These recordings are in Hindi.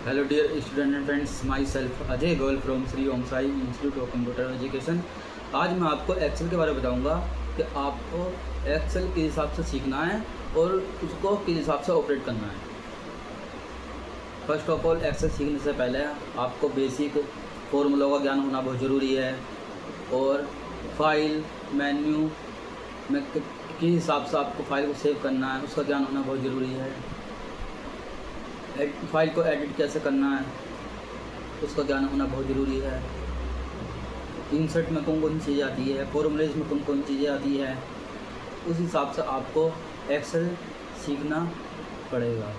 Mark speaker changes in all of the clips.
Speaker 1: Hello dear student and friends, myself Ajay Goel from Sri Om Sai Institute of Computer Education। आज मैं आपको एक्सेल के बारे में बताऊंगा कि आपको एक्सेल किस हिसाब से सीखना है और उसको किस हिसाब से ऑपरेट करना है। फर्स्ट ऑफ ऑल एक्सेल सीखने से पहले आपको बेसिक फॉर्मूलों का ज्ञान होना बहुत ज़रूरी है और फाइल मेन्यू में किस हिसाब से आपको फाइल को सेव करना है उसका ज्ञान होना बहुत ज़रूरी है। फाइल को एडिट कैसे करना है उसका ज्ञान होना बहुत ज़रूरी है। इंसर्ट में कौन कौन सी चीज़ें आती है, फॉर्मूलेज में कौन कौन चीज़ें आती है, उस हिसाब से आपको एक्सेल सीखना पड़ेगा।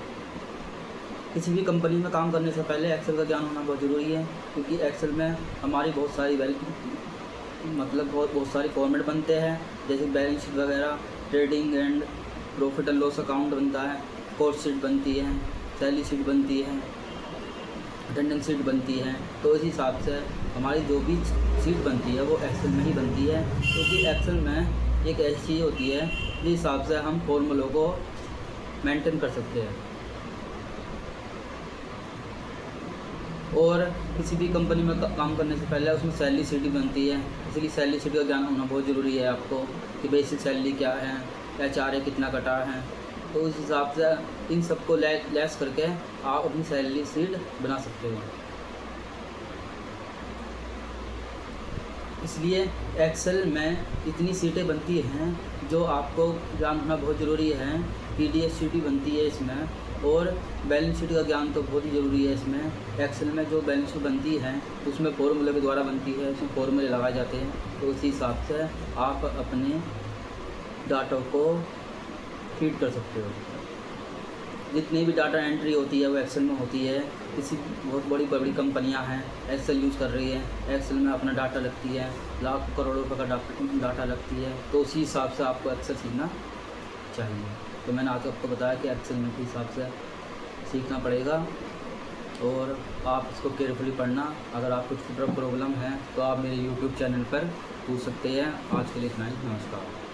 Speaker 1: किसी भी कंपनी में काम करने से पहले एक्सेल का ज्ञान होना बहुत ज़रूरी है, क्योंकि एक्सेल में हमारी बहुत सारी फॉर्मेट बनते हैं, जैसे बैलेंस शीट वगैरह, trading and profit and loss account बनता है, कॉस्ट शीट बनती है, सैलरी शीट बनती है, अटेंडेंस शीट बनती है। तो इस हिसाब से हमारी जो भी शीट बनती है वो एक्सेल में ही बनती है, क्योंकि एक्सेल में एक ऐसी चीज़ होती है जिस हिसाब से हम फॉर्मूलों को मेंटेन कर सकते हैं। और किसी भी कंपनी में काम करने से पहले उसमें सैलरी शीट भी बनती है, इसलिए सैलरी शीट का ज्ञान होना बहुत ज़रूरी है आपको कि बेसिक सैलरी क्या है, HRA कितना कटा है। तो उस हिसाब से इन सबको लेस करके आप अपनी सैलरी शीट बना सकते हो। इसलिए एक्सेल में इतनी सीटें बनती हैं जो आपको ज्ञान होना बहुत ज़रूरी है। PDF शीट भी बनती है इसमें, और बैलेंस शीट का ज्ञान तो बहुत ही ज़रूरी है इसमें। एक्सेल में जो बैलेंस शीट बनती है उसमें फॉर्मूले के द्वारा बनती है, उसमें फॉर्मूले लगाए जाते हैं। तो उसी हिसाब से आप अपने डाटा को फीड कर सकते हो। जितनी भी डाटा एंट्री होती है वो एक्सेल में होती है। किसी बहुत बड़ी कंपनियां हैं एक्सेल यूज़ कर रही है, एक्सेल में अपना डाटा लगती है, लाख करोड़ों रुपये का डाटा लगती है। तो उसी हिसाब से आपको एक्सेल सीखना चाहिए। तो मैंने आज आपको बताया कि एक्सेल में किस हिसाब से सीखना पड़ेगा, और आप इसको केयरफुली पढ़ना। अगर आपको कुछ प्रॉब्लम है तो आप मेरे YouTube चैनल पर पूछ सकते हैं। आज के लिए इतना ही, नमस्कार।